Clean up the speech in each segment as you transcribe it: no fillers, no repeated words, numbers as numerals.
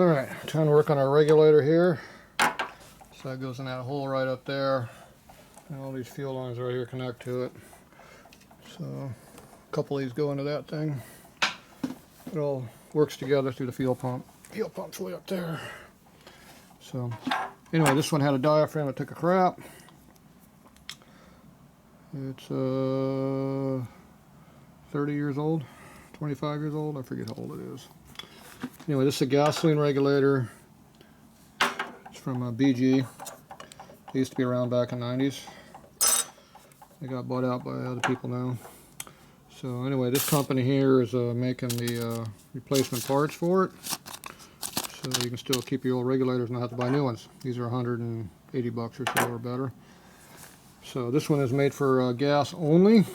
Alright, time to work on our regulator here. So that goes in that hole right up there. And all these fuel lines right here connect to it. So a couple of these go into that thing. It all works together through the fuel pump. Fuel pump's way up there. So anyway, this one had a diaphragm that took a crap. It's 30 years old, 25 years old, I forget how old it is. Anyway, this is a gasoline regulator. It's from BG. They used to be around back in the 90s. They got bought out by other people now. So anyway, this company here is making the replacement parts for it. So you can still keep your old regulators and not have to buy new ones. These are 180 bucks or so or better. So this one is made for gas only.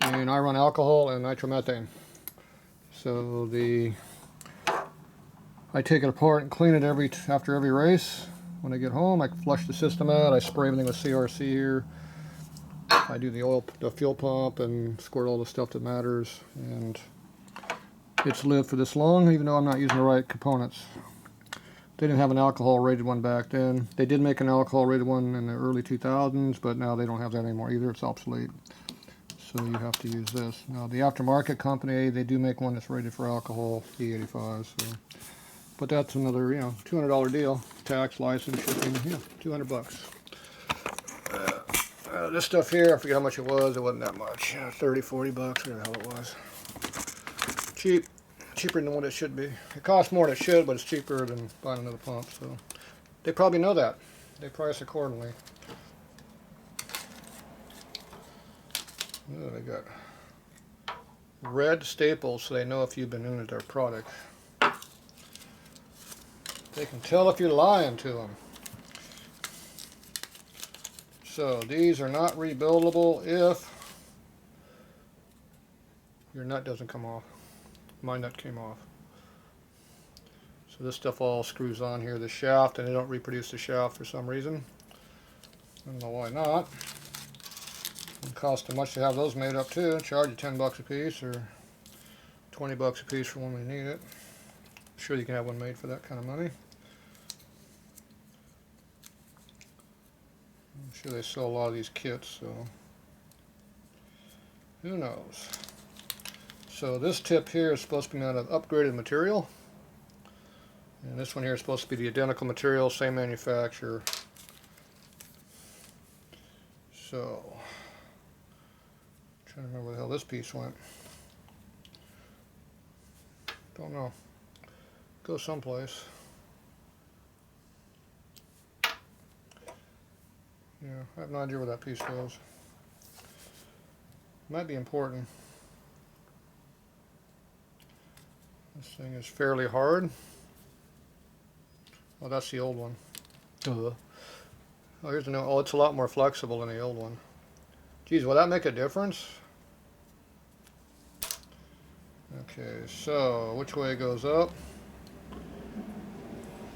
And I run alcohol and nitromethane. So I take it apart and clean it after every race. When I get home, I flush the system out. I spray everything with CRC here. I do the fuel pump and squirt all the stuff that matters. And it's lived for this long, even though I'm not using the right components. They didn't have an alcohol rated one back then. They did make an alcohol rated one in the early 2000s, but now they don't have that anymore either. It's obsolete. So you have to use this. Now the aftermarket company, they do make one that's rated for alcohol, E85. So. But that's another, $200 deal. Tax, license, shipping, 200 bucks. This stuff here, I forget how much it was. It wasn't that much. 30, 40 bucks, whatever the hell it was. Cheap. Cheaper than what it should be. It costs more than it should, but it's cheaper than buying another pump. So they probably know that. They price accordingly. Oh, they got red staples, so they know if you've been into their product. They can tell if you're lying to them. So these are not rebuildable if your nut doesn't come off. My nut came off. So this stuff all screws on here, the shaft, and they don't reproduce the shaft for some reason. I don't know why not. It costs too much to have those made up too. Charge you 10 bucks a piece or 20 bucks a piece for when we need it. I'm sure you can have one made for that kind of money. I'm sure they sell a lot of these kits, so who knows. So this tip here is supposed to be made of upgraded material. And this one here is supposed to be the identical material, same manufacturer. So, I'm trying to remember where the hell this piece went. Don't know. Go someplace. Yeah, I have no idea where that piece goes. Might be important. This thing is fairly hard. Oh, that's the old one. Oh, here's the new. Oh, it's a lot more flexible than the old one. Geez, will that make a difference? Okay, so which way it goes up?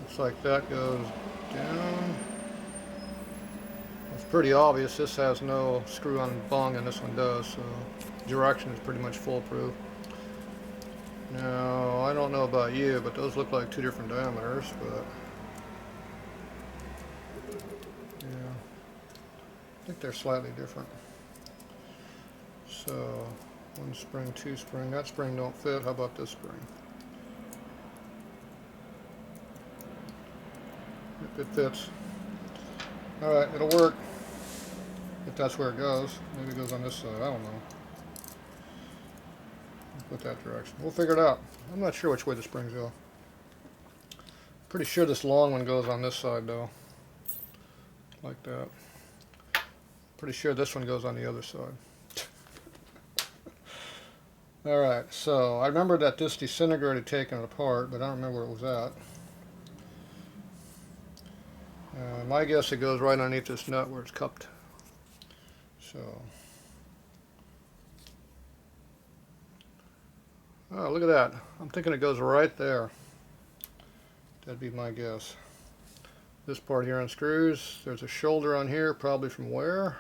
Looks like that goes down. It's pretty obvious. This has no screw-on bung, and this one does. So direction is pretty much foolproof. Now, I don't know about you, but those look like two different diameters, but yeah, I think they're slightly different. So, one spring, two spring. That spring don't fit. How about this spring? It fits. Alright, it'll work. If that's where it goes. Maybe it goes on this side. I don't know. Put that direction. We'll figure it out. I'm not sure which way the springs go. Pretty sure this long one goes on this side though. Like that. Pretty sure this one goes on the other side. Alright, so I remember that this disintegrator had taken it apart, but I don't remember where it was at. My guess it goes right underneath this nut where it's cupped. So. Oh, look at that. I'm thinking it goes right there. That'd be my guess. This part here unscrews. There's a shoulder on here, probably from wear.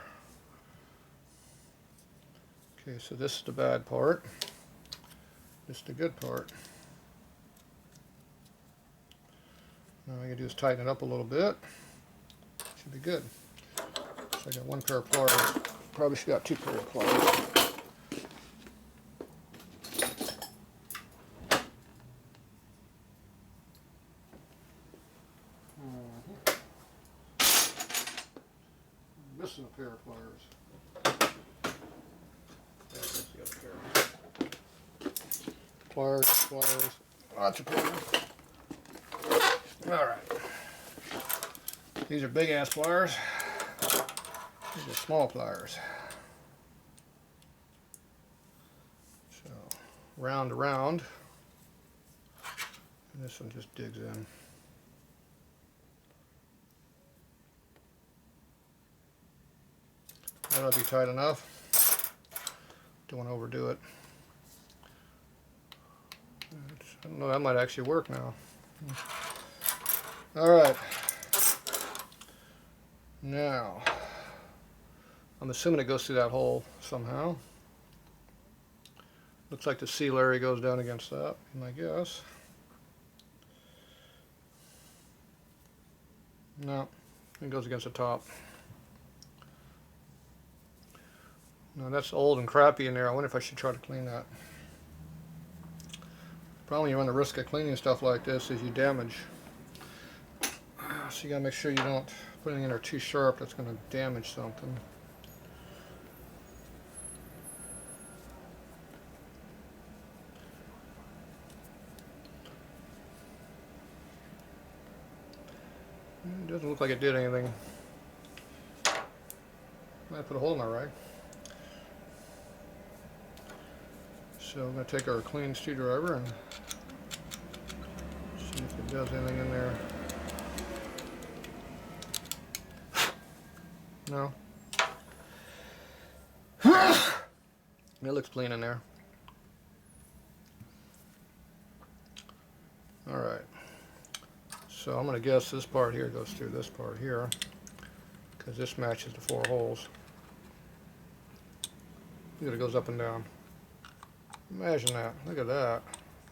Okay, so this is the bad part. This is the good part. Now all I gotta do is tighten it up a little bit. Should be good. So I got one pair of pliers. Probably should have got two pair of pliers. Missing a pair of pliers. Yeah, that's the other pair. Pliers, lots of pliers. Alright. These are big ass pliers. These are small pliers. So, round to round. And this one just digs in. That'll be tight enough. Don't want to overdo it. I don't know, that might actually work now. Alright. Now, I'm assuming it goes through that hole somehow. Looks like the seal area goes down against that, I guess. No, it goes against the top. Now that's old and crappy in there. I wonder if I should try to clean that. Problem when you run the risk of cleaning stuff like this is you damage. So you gotta make sure you don't put anything in there too sharp that's gonna damage something. It doesn't look like it did anything. Might put a hole in my rag. So I'm going to take our clean screwdriver and see if it does anything in there. No. It looks clean in there. Alright. So I'm going to guess this part here goes through this part here, because this matches the four holes. Look at it goes up and down. Imagine that. Look at that.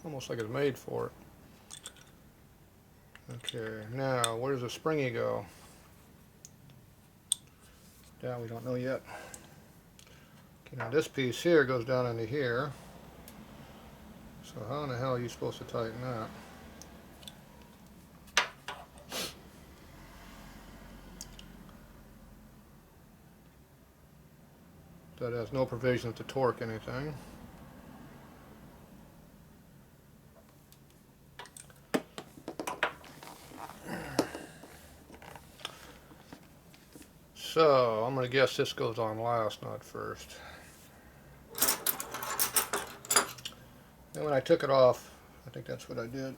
Almost like it's made for it. Okay, now where does the springy go? That we don't know yet. Okay, now this piece here goes down into here. So how in the hell are you supposed to tighten that? That has no provisions to torque anything. So I'm going to guess this goes on last, not first. And when I took it off, I think that's what I did.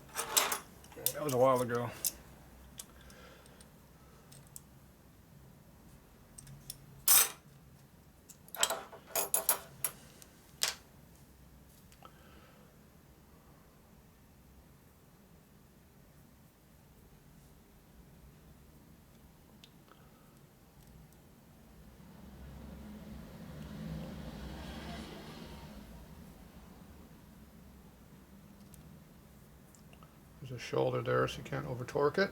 That was a while ago. There's a shoulder there, so you can't over torque it.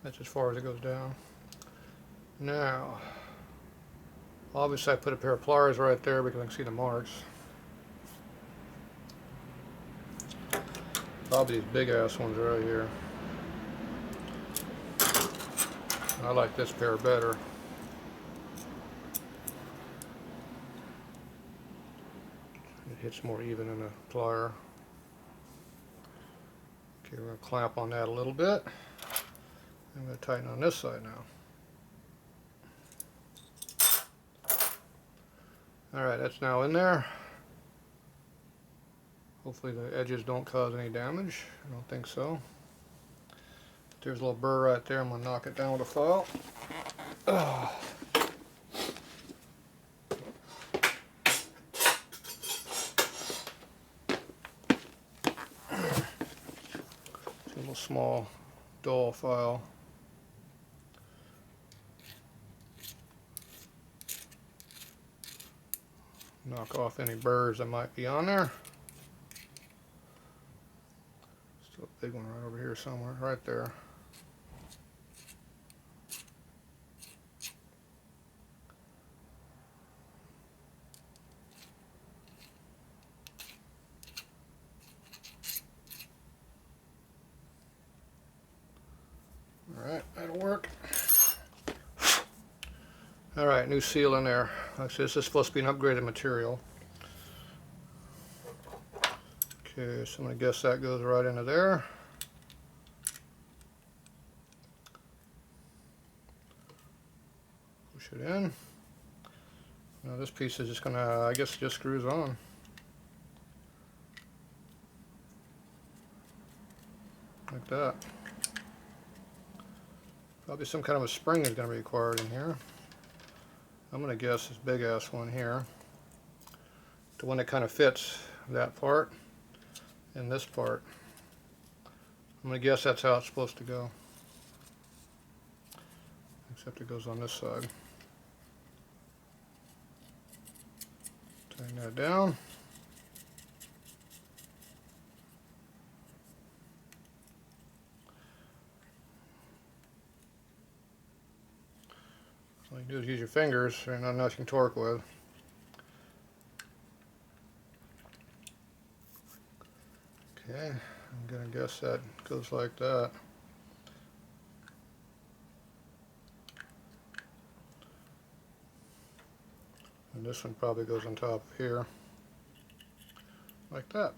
That's as far as it goes down. Now, obviously I put a pair of pliers right there because I can see the marks. Probably these big ass ones right here. I like this pair better. It hits more even in the plier. Okay, we're going to clamp on that a little bit. I'm going to tighten on this side now. Alright, that's now in there. Hopefully the edges don't cause any damage. I don't think so. There's a little burr right there. I'm going to knock it down with a file. It's a little small dull file. Knock off any burrs that might be on there. Still a big one. one right over here somewhere, right there. Alright, that'll work. Alright, new seal in there. Like I said, this is supposed to be an upgraded material. Okay, so I'm going to guess that goes right into there. Push it in. Now this piece is just going to, I guess it just screws on. Like that. Probably some kind of a spring is going to be required in here. I'm going to guess this big ass one here. The one that kind of fits that part and this part. I'm going to guess that's how it's supposed to go. Except it goes on this side. Tighten that down. All you do is use your fingers, and not enough you can torque with. Okay, I'm going to guess that goes like that. And this one probably goes on top of here, like that.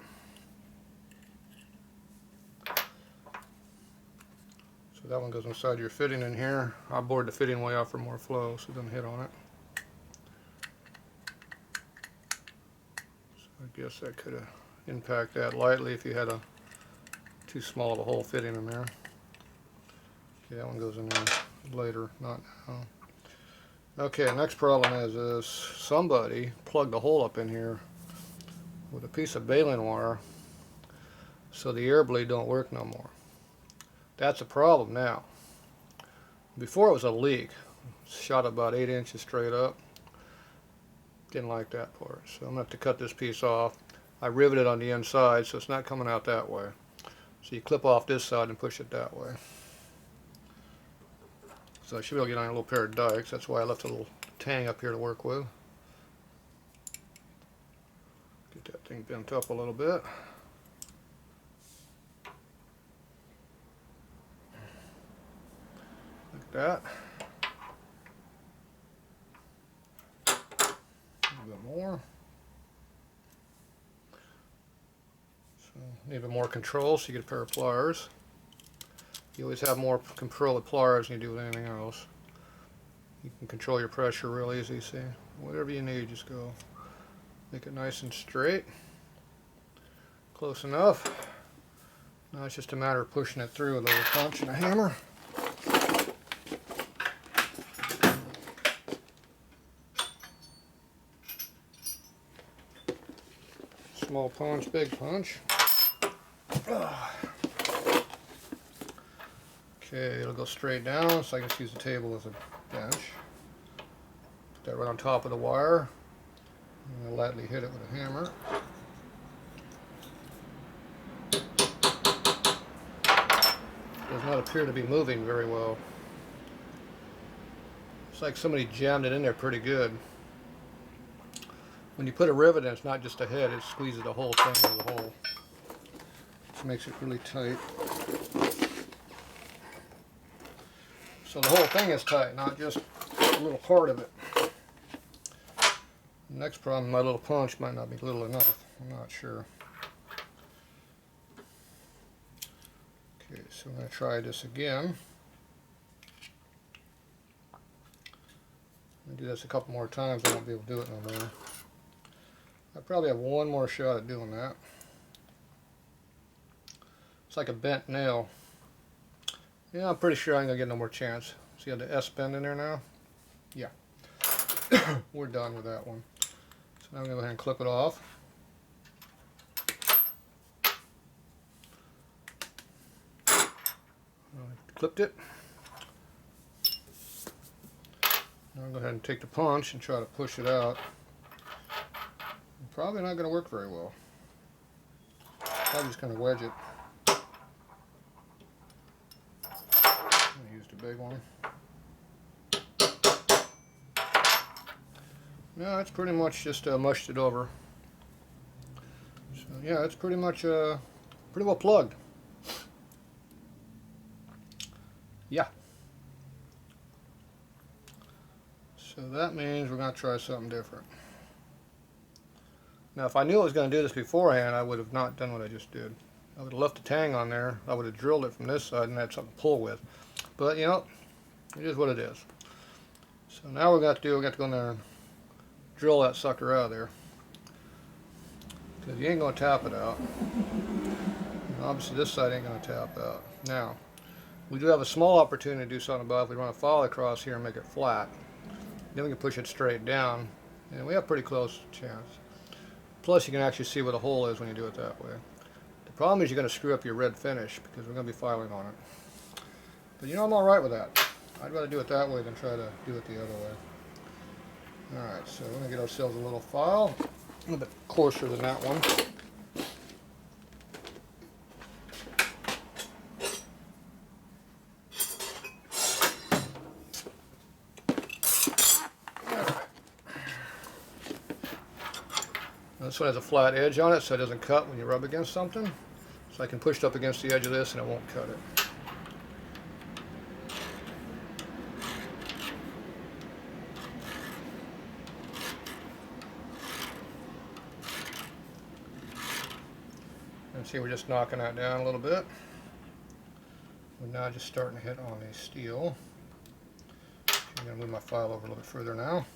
So that one goes inside your fitting in here. I bored the fitting way out for more flow so it doesn't hit on it. So I guess that could have impacted that lightly if you had a too small of a hole fitting in there. Okay, that one goes in there later, not now. Okay, next problem is somebody plugged a hole up in here with a piece of baling wire so the air bleed don't work no more. That's a problem now. Before it was a leak. Shot about 8 inches straight up. Didn't like that part, so I'm going to have to cut this piece off. I riveted on the inside so it's not coming out that way. So you clip off this side and push it that way. So I should be able to get on a little pair of dikes. That's why I left a little tang up here to work with. Get that thing bent up a little bit. Like that. A little bit more. So need a bit more control so you get a pair of pliers. You always have more control with pliers than you do with anything else. You can control your pressure real easy, see? Whatever you need, just go. Make it nice and straight. Close enough. Now it's just a matter of pushing it through with a little punch and a hammer. Small punch, big punch. Okay, it'll go straight down, so I can just use the table as a bench. Put that right on top of the wire. And I'll lightly hit it with a hammer. Does not appear to be moving very well. It's like somebody jammed it in there pretty good. When you put a rivet in, it's not just a head, it squeezes the whole thing into the hole. Which makes it really tight. So the whole thing is tight, not just a little part of it. The next problem, my little punch might not be little enough. I'm not sure. Okay, so I'm going to try this again. I'm going to do this a couple more times. I won't be able to do it no more. I probably have one more shot at doing that. It's like a bent nail. Yeah, I'm pretty sure I ain't gonna get no more chance. See how the S bend in there now? Yeah. We're done with that one. So now I'm gonna go ahead and clip it off. Clipped it. Now I'm going to go ahead and take the punch and try to push it out. Probably not going to work very well. Probably just going to wedge it. No, it's pretty much just mushed it over. So yeah, it's pretty much pretty well plugged. Yeah. So that means we're going to try something different. Now, if I knew I was going to do this beforehand, I would have not done what I just did. I would have left the tang on there. I would have drilled it from this side and had something to pull with. But, you know, it is what it is. So now we've got to go in there and drill that sucker out of there. Because you ain't going to tap it out. And obviously this side ain't going to tap out. Now, we do have a small opportunity to do something about it. If we run a file across here and make it flat, then we can push it straight down. And we have pretty close chance. Plus you can actually see where the hole is when you do it that way. The problem is you're going to screw up your red finish because we're going to be filing on it. But you know, I'm alright with that. I'd rather do it that way than try to do it the other way. Alright, so we're going to get ourselves a little file. A little bit coarser than that one. This one has a flat edge on it so it doesn't cut when you rub against something. So I can push it up against the edge of this and it won't cut it. And see, we're just knocking that down a little bit. We're now just starting to hit on the steel. I'm going to move my file over a little bit further now.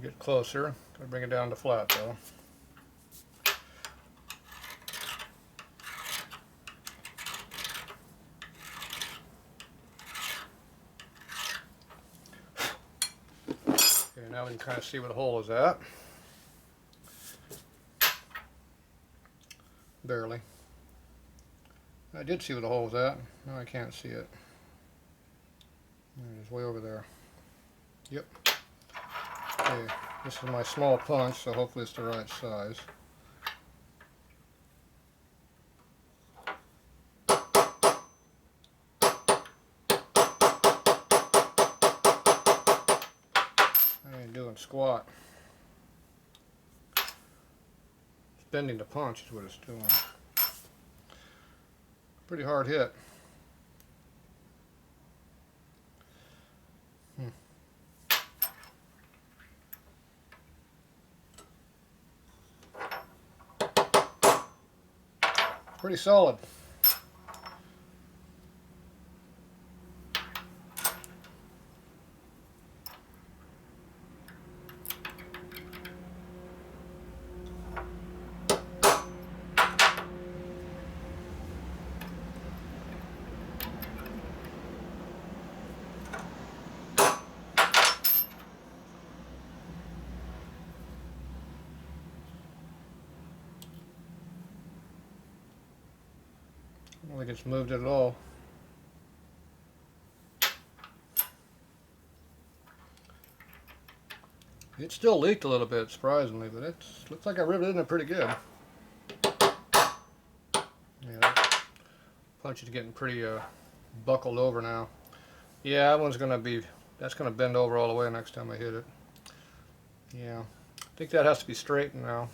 Get closer. Gotta bring it down to flat though. Okay, now we can kind of see where the hole is at. Barely. I did see where the hole was at. Now I can't see it. It's way over there. Yep. Okay, this is my small punch, so hopefully it's the right size. I ain't doing squat. It's bending the punch is what it's doing. Pretty hard hit. Pretty solid. I don't think it's moved at all. It still leaked a little bit, surprisingly, but it looks like I riveted in it pretty good. Yeah, that punch is getting pretty buckled over now. Yeah, that one's that's gonna bend over all the way next time I hit it. Yeah, I think that has to be straightened now.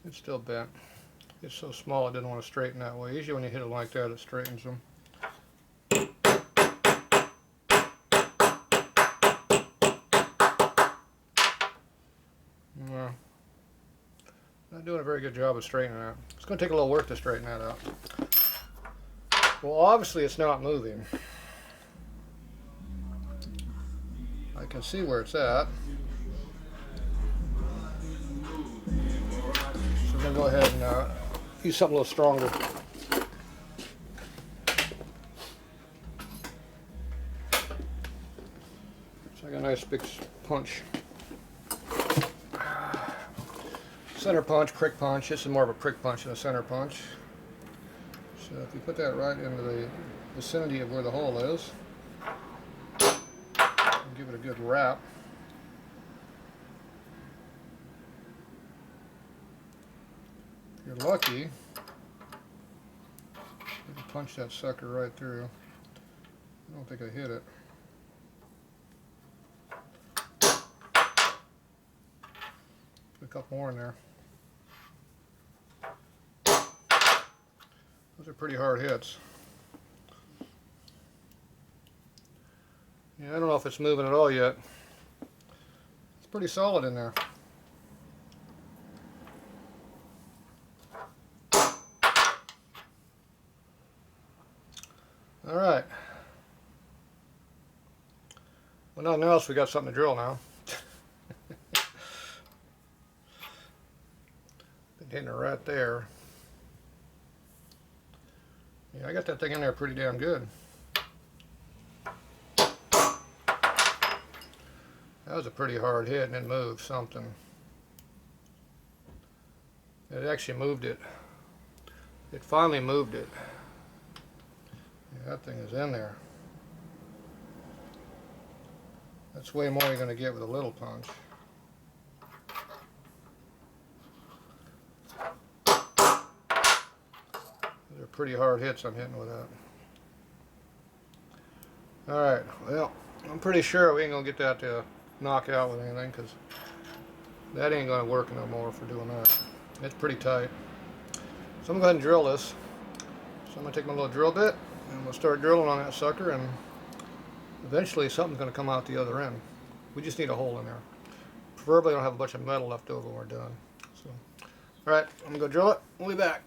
It's still bent. It's so small I didn't want to straighten that way. Usually when you hit it like that, it straightens them. No, not doing a very good job of straightening that. It's going to take a little work to straighten that out. Well, obviously it's not moving. I can see where it's at. I'm going to go ahead and use something a little stronger. So I got a nice big punch. Center punch, prick punch. This is more of a prick punch than a center punch. So if you put that right into the vicinity of where the hole is, and give it a good wrap. If you're lucky, you can punch that sucker right through. I don't think I hit it. Put a couple more in there. Those are pretty hard hits. Yeah, I don't know if it's moving at all yet. It's pretty solid in there. Alright. Well, nothing else, we got something to drill now. Been hitting it right there. Yeah, I got that thing in there pretty damn good. That was a pretty hard hit and it moved something. It actually moved it. It finally moved it. Yeah, that thing is in there. That's way more you're going to get with a little punch. They're pretty hard hits I'm hitting with that. Alright, well, I'm pretty sure we ain't going to get that to knock out with anything, because that ain't going to work no more for doing that. It's pretty tight. So I'm going to go ahead and drill this. So I'm going to take my little drill bit and we'll start drilling on that sucker, and eventually something's going to come out the other end. We just need a hole in there. Preferably I don't have a bunch of metal left over when we're done. So, alright, I'm going to go drill it. We'll be back.